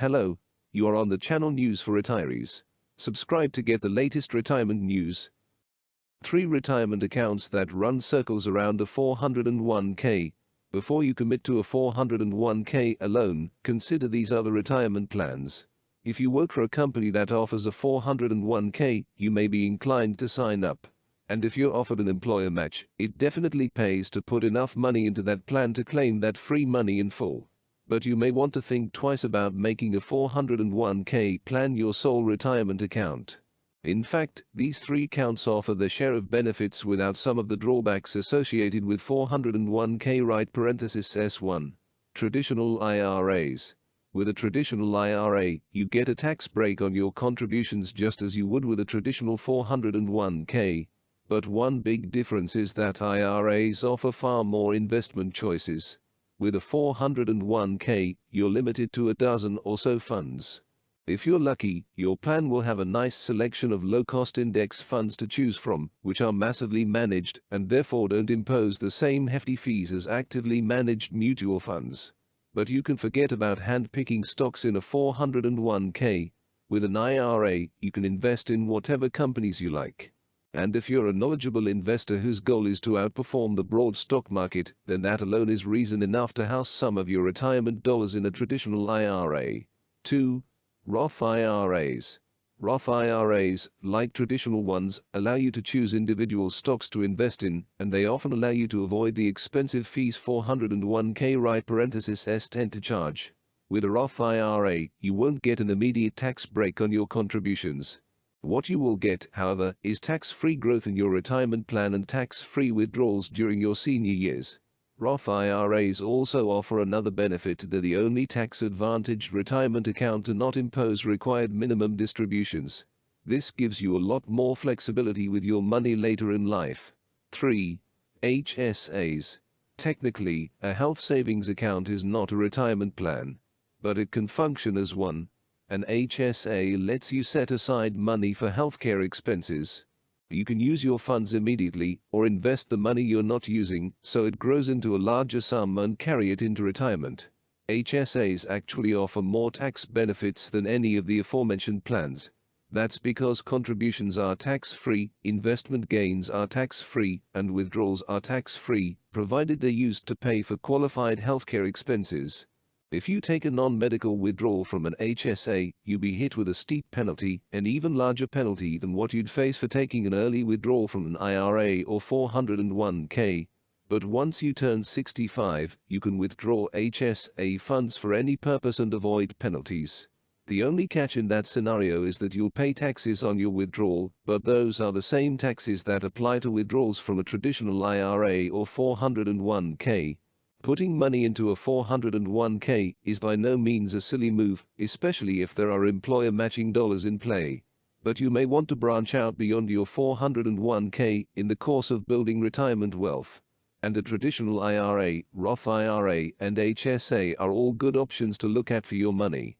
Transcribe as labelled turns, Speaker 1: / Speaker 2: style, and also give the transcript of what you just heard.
Speaker 1: Hello, you are on the channel News for Retirees. Subscribe to get the latest retirement news. 3 retirement accounts that run circles around a 401k. Before you commit to a 401k alone, consider these other retirement plans. If you work for a company that offers a 401k, you may be inclined to sign up. And if you're offered an employer match, it definitely pays to put enough money into that plan to claim that free money in full. But you may want to think twice about making a 401k plan your sole retirement account. In fact, these 3 accounts offer their share of benefits without some of the drawbacks associated with 401k. Right (S1). Traditional IRAs. With a traditional IRA, you get a tax break on your contributions just as you would with a traditional 401k. But one big difference is that IRAs offer far more investment choices. With a 401k, you're limited to a dozen or so funds. If you're lucky, your plan will have a nice selection of low-cost index funds to choose from, which are massively managed and therefore don't impose the same hefty fees as actively managed mutual funds. But you can forget about hand-picking stocks in a 401k. With an IRA, you can invest in whatever companies you like. And if you're a knowledgeable investor whose goal is to outperform the broad stock market, then that alone is reason enough to house some of your retirement dollars in a traditional IRA. 2. Roth IRAs. Roth IRAs, like traditional ones, allow you to choose individual stocks to invest in, and they often allow you to avoid the expensive fees 401k right (S tend to charge. With a Roth IRA, you won't get an immediate tax break on your contributions. What you will get, however, is tax-free growth in your retirement plan and tax-free withdrawals during your senior years. Roth IRAs also offer another benefit: they're the only tax-advantaged retirement account to not impose required minimum distributions. This gives you a lot more flexibility with your money later in life. 3. HSAs. Technically, a health savings account is not a retirement plan, but it can function as one. An HSA lets you set aside money for healthcare expenses. You can use your funds immediately or invest the money you're not using so it grows into a larger sum and carry it into retirement. HSAs actually offer more tax benefits than any of the aforementioned plans. That's because contributions are tax-free, investment gains are tax-free, and withdrawals are tax-free, provided they're used to pay for qualified healthcare expenses. If you take a non-medical withdrawal from an HSA, you'll be hit with a steep penalty, an even larger penalty than what you'd face for taking an early withdrawal from an IRA or 401k. But once you turn 65, you can withdraw HSA funds for any purpose and avoid penalties. The only catch in that scenario is that you'll pay taxes on your withdrawal, but those are the same taxes that apply to withdrawals from a traditional IRA or 401k. Putting money into a 401k is by no means a silly move, especially if there are employer matching dollars in play. But you may want to branch out beyond your 401k in the course of building retirement wealth. And a traditional IRA, Roth IRA, and HSA are all good options to look at for your money.